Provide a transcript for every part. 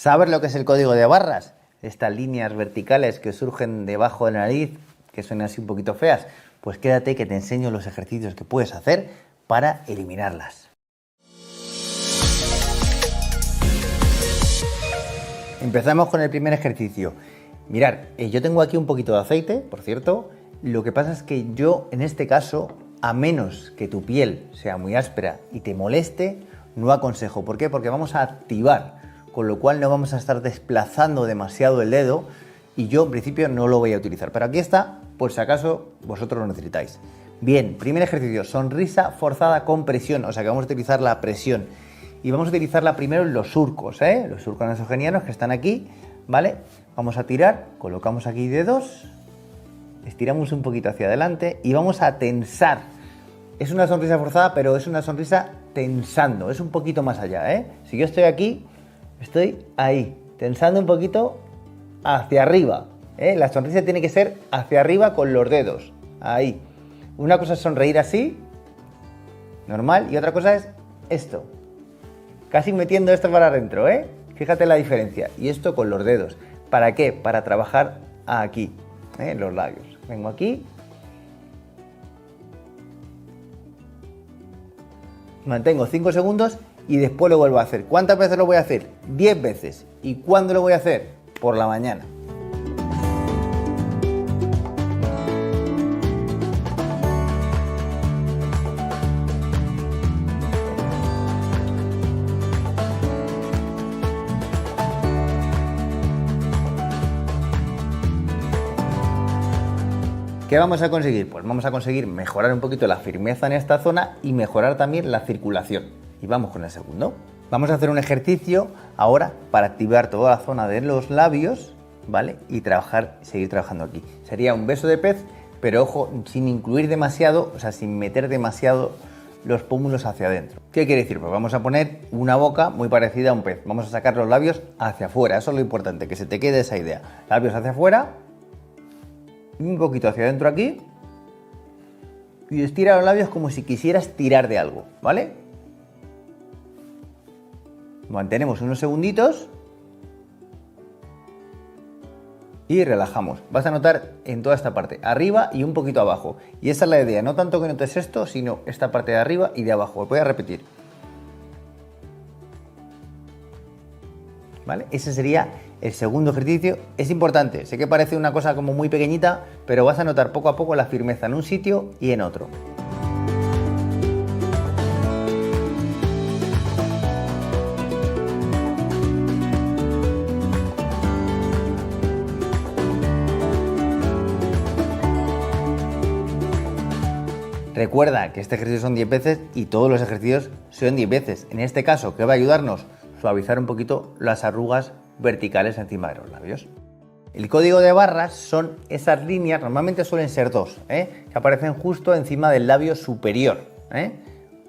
¿Sabes lo que es el código de barras? Estas líneas verticales que surgen debajo de la nariz, que son así un poquito feas. Pues quédate que te enseño los ejercicios que puedes hacer para eliminarlas. Empezamos con el primer ejercicio. Mirad, yo tengo aquí un poquito de aceite, por cierto. Lo que pasa es que yo, en este caso, a menos que tu piel sea muy áspera y te moleste, no aconsejo. ¿Por qué? Porque vamos a activar, con lo cual no vamos a estar desplazando demasiado el dedo y yo en principio no lo voy a utilizar. Pero aquí está, por si acaso vosotros lo necesitáis. Bien, primer ejercicio, sonrisa forzada con presión, o sea que vamos a utilizar la presión. Y vamos a utilizarla primero en los surcos, los surcos nasogenianos que están aquí, ¿vale? Vamos a tirar, colocamos aquí dedos, estiramos un poquito hacia adelante y vamos a tensar. Es una sonrisa forzada, pero es una sonrisa tensando, es un poquito más allá, Si yo estoy aquí, estoy ahí, tensando un poquito hacia arriba, La sonrisa tiene que ser hacia arriba con los dedos, ahí. Una cosa es sonreír así, normal, y otra cosa es esto. Casi metiendo esto para adentro, Fíjate la diferencia. Y esto con los dedos. ¿Para qué? Para trabajar aquí, los labios. Vengo aquí. Mantengo 5 segundos y después lo vuelvo a hacer. ¿Cuántas veces lo voy a hacer? 10 veces. ¿Y cuándo lo voy a hacer? Por la mañana. ¿Qué vamos a conseguir? Pues vamos a conseguir mejorar un poquito la firmeza en esta zona y mejorar también la circulación. Y vamos con el segundo. Vamos a hacer un ejercicio ahora para activar toda la zona de los labios, ¿vale? Y seguir trabajando aquí. Sería un beso de pez, pero ojo, sin incluir demasiado, o sea, sin meter demasiado los pómulos hacia adentro. ¿Qué quiere decir? Pues vamos a poner una boca muy parecida a un pez. Vamos a sacar los labios hacia afuera. Eso es lo importante, que se te quede esa idea. Labios hacia afuera. Un poquito hacia adentro aquí y estira los labios como si quisieras tirar de algo, ¿vale? Mantenemos unos segunditos y relajamos. Vas a notar en toda esta parte, arriba y un poquito abajo. Y esa es la idea, no tanto que notes esto, sino esta parte de arriba y de abajo. Voy a repetir. ¿Vale? Ese sería el segundo ejercicio. Es importante, sé que parece una cosa como muy pequeñita, pero vas a notar poco a poco la firmeza en un sitio y en otro. Recuerda que este ejercicio son 10 veces y todos los ejercicios son 10 veces. En este caso, ¿qué va a ayudarnos? Suavizar un poquito las arrugas verticales encima de los labios. El código de barras son esas líneas, normalmente suelen ser dos, que aparecen justo encima del labio superior.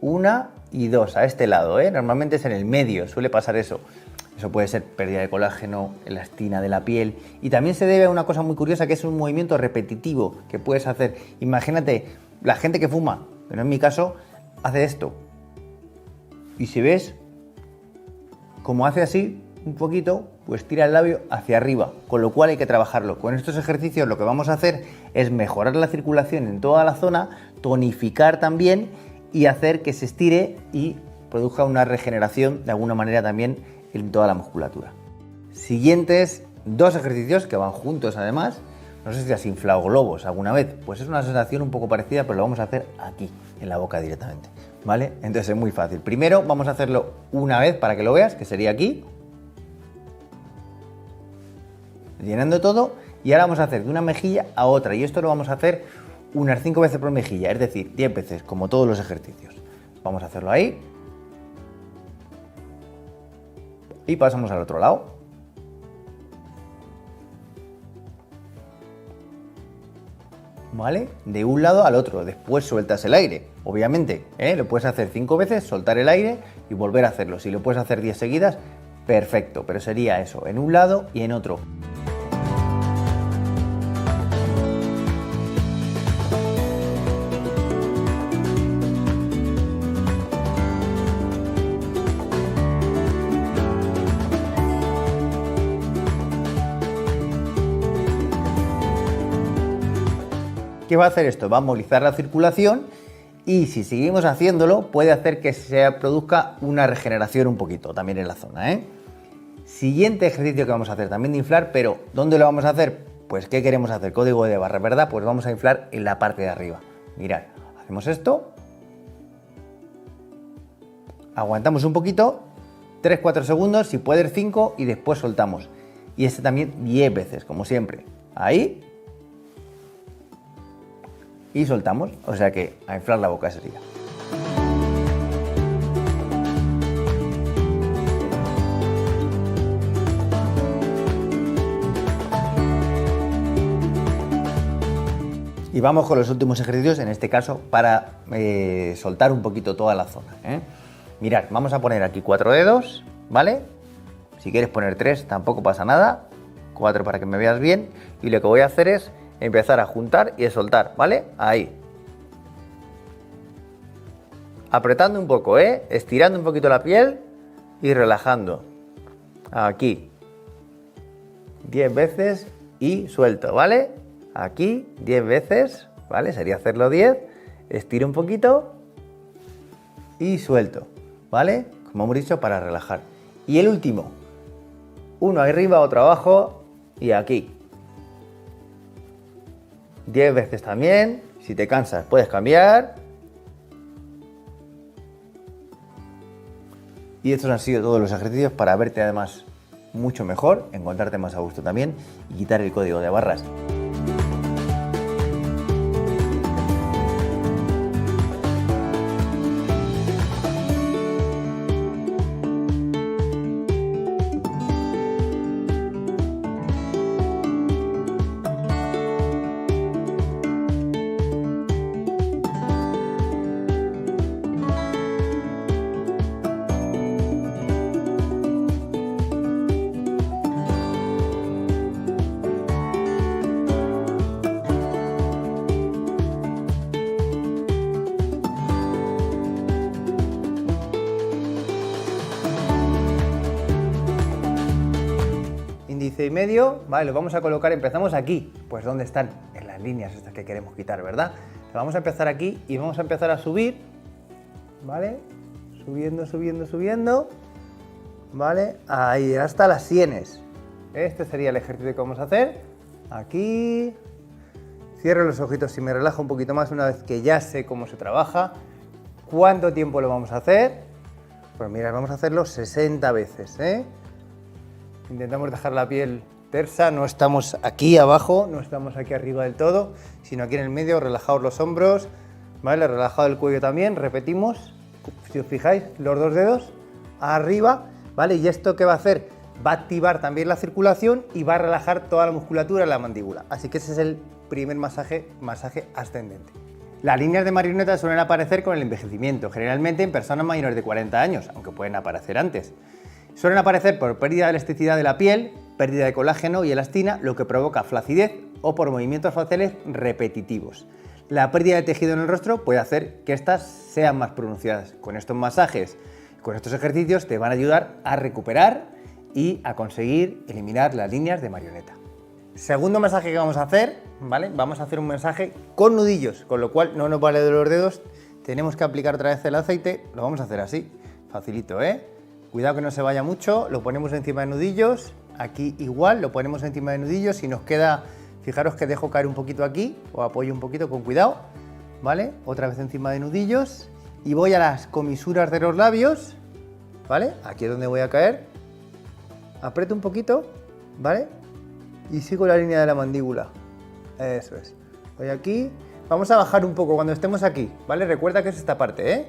Una y dos a este lado, normalmente es en el medio, suele pasar eso. Eso puede ser pérdida de colágeno, elastina de la piel y también se debe a una cosa muy curiosa que es un movimiento repetitivo que puedes hacer. Imagínate, la gente que fuma, pero en mi caso, hace esto y si ves como hace así un poquito, pues tira el labio hacia arriba, con lo cual hay que trabajarlo. Con estos ejercicios lo que vamos a hacer es mejorar la circulación en toda la zona, tonificar también y hacer que se estire y produzca una regeneración de alguna manera también en toda la musculatura. Siguientes dos ejercicios que van juntos además. No sé si has inflado globos alguna vez, pues es una sensación un poco parecida, pero lo vamos a hacer aquí, en la boca directamente, ¿vale? Entonces es muy fácil. Primero vamos a hacerlo una vez para que lo veas, que sería aquí, llenando todo, y ahora vamos a hacer de una mejilla a otra, y esto lo vamos a hacer unas 5 veces por mejilla, es decir, 10 veces, como todos los ejercicios. Vamos a hacerlo ahí, y pasamos al otro lado. ¿Vale? De un lado al otro, después sueltas el aire, obviamente, lo puedes hacer 5 veces, soltar el aire y volver a hacerlo. Si lo puedes hacer 10 seguidas, perfecto, pero sería eso, en un lado y en otro. ¿Qué va a hacer esto? Va a movilizar la circulación y si seguimos haciéndolo puede hacer que se produzca una regeneración un poquito también en la zona, ¿eh? Siguiente ejercicio que vamos a hacer también de inflar, pero ¿dónde lo vamos a hacer? Pues ¿qué queremos hacer? Código de barra, ¿verdad? Pues vamos a inflar en la parte de arriba. Mirad, hacemos esto, aguantamos un poquito, 3-4 segundos, si puede 5 y después soltamos. Y este también 10 veces, como siempre. Ahí. Y soltamos, o sea que a inflar la boca sería. Y vamos con los últimos ejercicios, en este caso para soltar un poquito toda la zona, ¿eh? Mirad, vamos a poner aquí 4 dedos, ¿vale? Si quieres poner 3 tampoco pasa nada, 4 para que me veas bien. Y lo que voy a hacer es empezar a juntar y a soltar, ¿vale? Ahí. Apretando un poco, estirando un poquito la piel y relajando. Aquí. 10 veces y suelto, ¿vale? Aquí 10 veces, ¿vale? Sería hacerlo 10. Estiro un poquito y suelto, ¿vale? Como hemos dicho, para relajar. Y el último. Uno arriba, otro abajo y aquí. 10 veces también. Si te cansas, puedes cambiar. Y estos han sido todos los ejercicios para verte además mucho mejor, encontrarte más a gusto también y quitar el código de barras. Índice y medio, vale, lo vamos a colocar, empezamos aquí, pues ¿dónde están? En las líneas estas que queremos quitar, ¿verdad? Vamos a empezar aquí y vamos a empezar a subir, ¿vale? Subiendo, subiendo, subiendo, ¿vale? Ahí, hasta las sienes. Este sería el ejercicio que vamos a hacer. Aquí, cierro los ojitos y me relajo un poquito más una vez que ya sé cómo se trabaja. ¿Cuánto tiempo lo vamos a hacer? Pues mira, vamos a hacerlo 60 veces, ¿eh? Intentamos dejar la piel tersa, no estamos aquí abajo, no estamos aquí arriba del todo, sino aquí en el medio, relajados los hombros, ¿vale? Relajado el cuello también, repetimos, si os fijáis, los 2 dedos arriba, ¿vale? ¿Y esto qué va a hacer? Va a activar también la circulación y va a relajar toda la musculatura de la mandíbula. Así que ese es el primer masaje ascendente. Las líneas de marioneta suelen aparecer con el envejecimiento, generalmente en personas mayores de 40 años, aunque pueden aparecer antes. Suelen aparecer por pérdida de elasticidad de la piel, pérdida de colágeno y elastina, lo que provoca flacidez o por movimientos faciales repetitivos. La pérdida de tejido en el rostro puede hacer que estas sean más pronunciadas. Con estos masajes, con estos ejercicios te van a ayudar a recuperar y a conseguir eliminar las líneas de marioneta. Segundo masaje que vamos a hacer, ¿vale? Vamos a hacer un masaje con nudillos, con lo cual no nos vale de los dedos, tenemos que aplicar otra vez el aceite, lo vamos a hacer así, facilito, ¿eh? Cuidado que no se vaya mucho, lo ponemos encima de nudillos, aquí igual, lo ponemos encima de nudillos y nos queda, fijaros que dejo caer un poquito aquí, o apoyo un poquito con cuidado, ¿vale? Otra vez encima de nudillos y voy a las comisuras de los labios, ¿vale? Aquí es donde voy a caer, aprieto un poquito, ¿vale? Y sigo la línea de la mandíbula, eso es, voy aquí, vamos a bajar un poco cuando estemos aquí, ¿vale? Recuerda que es esta parte, ¿eh?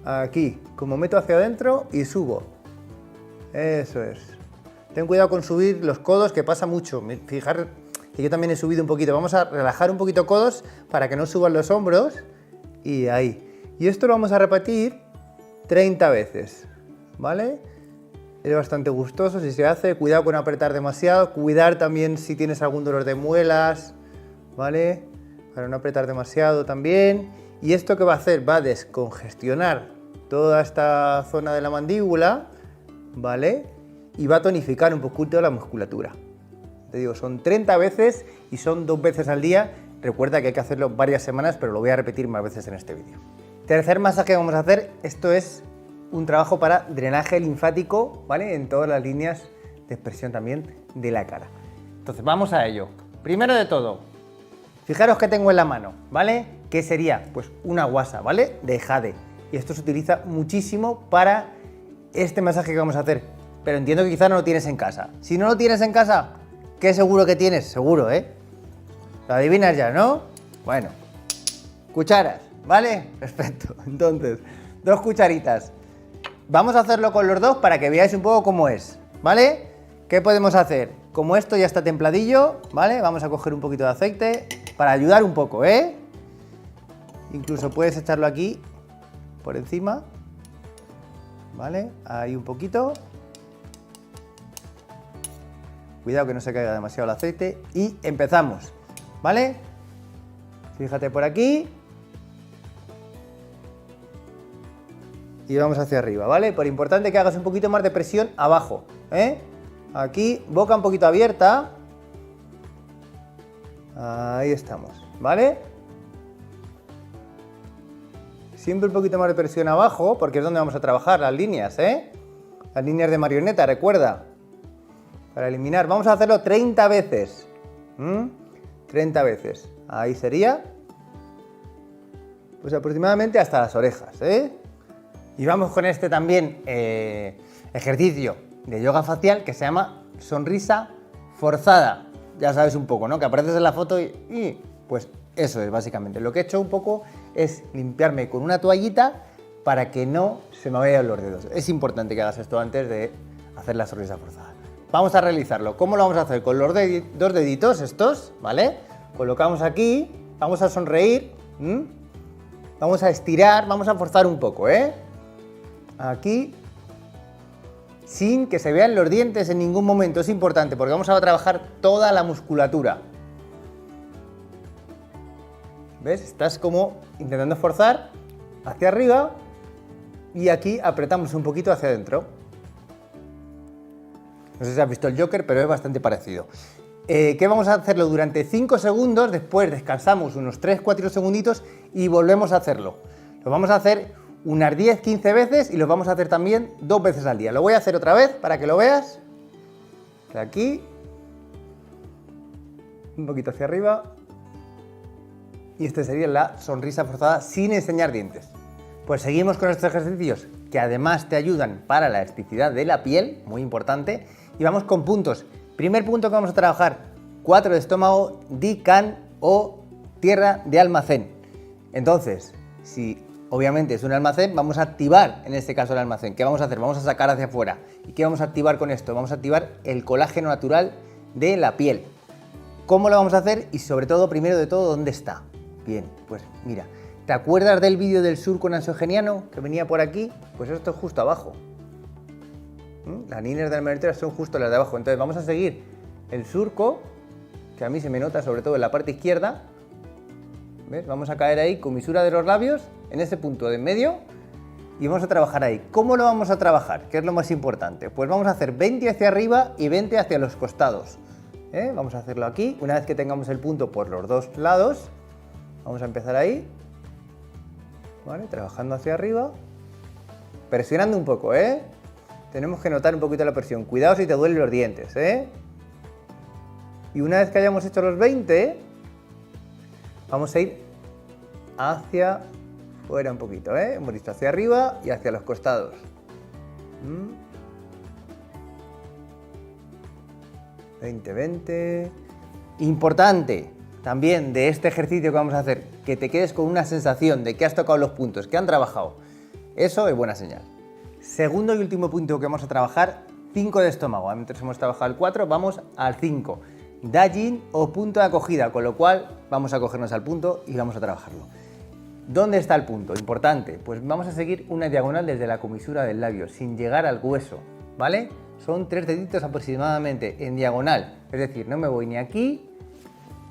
Aquí, como meto hacia adentro y subo. Eso es. Ten cuidado con subir los codos, que pasa mucho. Fijar que yo también he subido un poquito. Vamos a relajar un poquito codos para que no suban los hombros. Y ahí. Y esto lo vamos a repetir 30 veces. ¿Vale? Es bastante gustoso si se hace. Cuidado con apretar demasiado. Cuidar también si tienes algún dolor de muelas. ¿Vale? Para no apretar demasiado también. ¿Y esto qué va a hacer? Va a descongestionar toda esta zona de la mandíbula, ¿vale? Y va a tonificar un poquito la musculatura. Te digo, son 30 veces y son 2 veces al día Recuerda que hay que hacerlo varias semanas, pero lo voy a repetir más veces en este vídeo. Tercer masaje que vamos a hacer, esto es un trabajo para drenaje linfático, ¿vale? En todas las líneas de expresión también de la cara. Entonces, vamos a ello. Primero de todo, fijaros que tengo en la mano, ¿vale? ¿Qué sería? Pues una guasa, ¿vale? De jade. Y esto se utiliza muchísimo para este masaje que vamos a hacer. Pero entiendo que quizás no lo tienes en casa. Si no lo tienes en casa, ¿qué seguro que tienes? Seguro, ¿eh? Lo adivinas ya, ¿no? Bueno, cucharas, ¿vale? Perfecto. Entonces, 2 cucharitas. Vamos a hacerlo con los dos para que veáis un poco cómo es, ¿vale? ¿Qué podemos hacer? Como esto ya está templadillo, ¿vale? Vamos a coger un poquito de aceite para ayudar un poco, ¿eh? Incluso puedes echarlo aquí, por encima, ¿vale? Ahí un poquito. Cuidado que no se caiga demasiado el aceite. Y empezamos, ¿vale? Fíjate por aquí. Y vamos hacia arriba, ¿vale? Pero importante que hagas un poquito más de presión abajo, ¿eh? Aquí, boca un poquito abierta. Ahí estamos, ¿vale? Siempre un poquito más de presión abajo, porque es donde vamos a trabajar las líneas, ¿eh? Las líneas de marioneta, recuerda. Para eliminar, vamos a hacerlo 30 veces. 30 veces. Ahí sería. Pues aproximadamente hasta las orejas, ¿eh? Y vamos con este también ejercicio de yoga facial que se llama sonrisa forzada. Ya sabes un poco, ¿no? Que apareces en la foto y pues eso es básicamente. Lo que he hecho un poco es limpiarme con una toallita para que no se me vayan los dedos. Es importante que hagas esto antes de hacer la sonrisa forzada. Vamos a realizarlo. ¿Cómo lo vamos a hacer? Con los 2 deditos estos, ¿vale? Colocamos aquí, vamos a sonreír, vamos a estirar, vamos a forzar un poco, ¿eh? Aquí, sin que se vean los dientes en ningún momento, es importante porque vamos a trabajar toda la musculatura. ¿Ves? Estás como intentando forzar hacia arriba y aquí apretamos un poquito hacia adentro. No sé si has visto el Joker, pero es bastante parecido. ¿Qué vamos a hacerlo durante 5 segundos? Después descansamos unos 3-4 segunditos y volvemos a hacerlo. Lo vamos a hacer unas 10-15 veces y lo vamos a hacer también 2 veces al día. Lo voy a hacer otra vez para que lo veas. De aquí. Un poquito hacia arriba. Y este sería la sonrisa forzada sin enseñar dientes. Pues seguimos con estos ejercicios que además te ayudan para la elasticidad de la piel, muy importante. Y vamos con puntos. Primer punto que vamos a trabajar, 4 de estómago, Dikan o tierra de almacén. Entonces, si obviamente es un almacén, vamos a activar en este caso el almacén. ¿Qué vamos a hacer? Vamos a sacar hacia afuera. ¿Y qué vamos a activar con esto? Vamos a activar el colágeno natural de la piel. ¿Cómo lo vamos a hacer? Y sobre todo, primero de todo, ¿dónde está? Bien, pues mira, ¿te acuerdas del vídeo del surco nasogeníano que venía por aquí? Pues esto es justo abajo. Las líneas de la marioneta son justo las de abajo. Entonces vamos a seguir el surco, que a mí se me nota sobre todo en la parte izquierda. ¿Ves? Vamos a caer ahí, comisura de los labios, en ese punto de en medio, y vamos a trabajar ahí. ¿Cómo lo vamos a trabajar? ¿Qué es lo más importante? Pues vamos a hacer 20 hacia arriba y 20 hacia los costados. Vamos a hacerlo aquí. Una vez que tengamos el punto por los 2 lados, vamos a empezar ahí, ¿vale? Trabajando hacia arriba, presionando un poco, ¿eh? Tenemos que notar un poquito la presión. Cuidado si te duelen los dientes, ¿eh? Y una vez que hayamos hecho los 20, vamos a ir hacia fuera un poquito, ¿eh? Hemos visto hacia arriba y hacia los costados. 20, 20. Importante también de este ejercicio que vamos a hacer, que te quedes con una sensación de que has tocado los puntos, que han trabajado. Eso es buena señal. Segundo y último punto que vamos a trabajar, 5 de estómago. Antes hemos trabajado el 4, vamos al 5. Dajin o punto de acogida, con lo cual vamos a cogernos al punto y vamos a trabajarlo. ¿Dónde está el punto? Importante, pues vamos a seguir una diagonal desde la comisura del labio, sin llegar al hueso, ¿vale? Son 3 deditos aproximadamente en diagonal, es decir, no me voy ni aquí,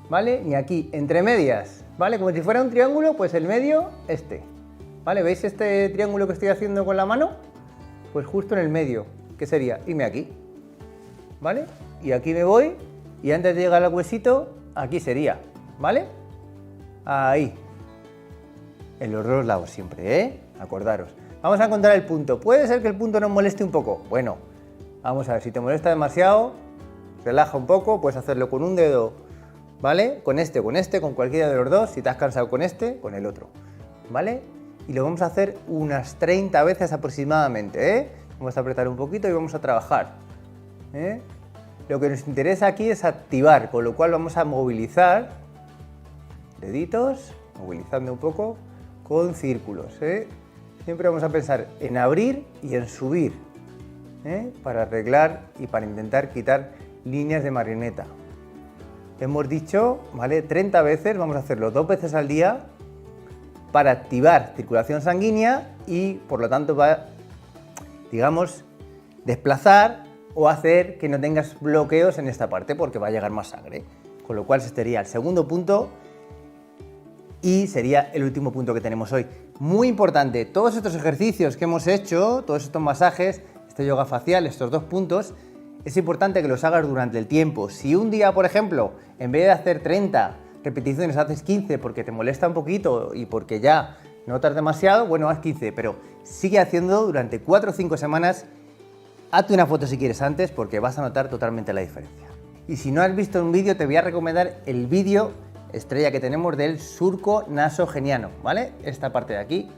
¿vale? Ni aquí, entre medias, ¿vale? Como si fuera un triángulo, pues el medio, ¿vale? ¿Veis este triángulo que estoy haciendo con la mano? Pues justo en el medio, ¿qué sería? Irme aquí, ¿vale? Y aquí me voy, y antes de llegar al huesito, aquí sería, ¿vale? Ahí. En los dos lados siempre, ¿eh? Acordaros. Vamos a encontrar el punto. ¿Puede ser que el punto nos moleste un poco? Bueno, vamos a ver, si te molesta demasiado, relaja un poco, puedes hacerlo con un dedo, ¿vale? Con este, con cualquiera de los dos. Si te has cansado con este, con el otro, ¿vale? Y lo vamos a hacer unas 30 veces aproximadamente, ¿eh? Vamos a apretar un poquito y vamos a trabajar, ¿eh? Lo que nos interesa aquí es activar, con lo cual vamos a movilizar deditos, movilizando un poco con círculos, ¿eh? Siempre vamos a pensar en abrir y en subir, ¿eh? Para arreglar y para intentar quitar líneas de marioneta. Hemos dicho, ¿vale? 30 veces, vamos a hacerlo 2 veces al día para activar circulación sanguínea y por lo tanto va, digamos, desplazar o hacer que no tengas bloqueos en esta parte porque va a llegar más sangre. Con lo cual este sería el segundo punto y sería el último punto que tenemos hoy. Muy importante, todos estos ejercicios que hemos hecho, todos estos masajes, este yoga facial, estos 2 puntos, es importante que los hagas durante el tiempo. Si un día, por ejemplo, en vez de hacer 30 repeticiones haces 15 porque te molesta un poquito y porque ya notas demasiado, bueno, haz 15, pero sigue haciendo durante 4 o 5 semanas. Hazte una foto si quieres antes porque vas a notar totalmente la diferencia. Y si no has visto un vídeo, te voy a recomendar el vídeo estrella que tenemos del surco nasogeniano, ¿vale? Esta parte de aquí.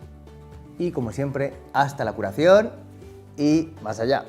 Y como siempre, hasta la curación y más allá.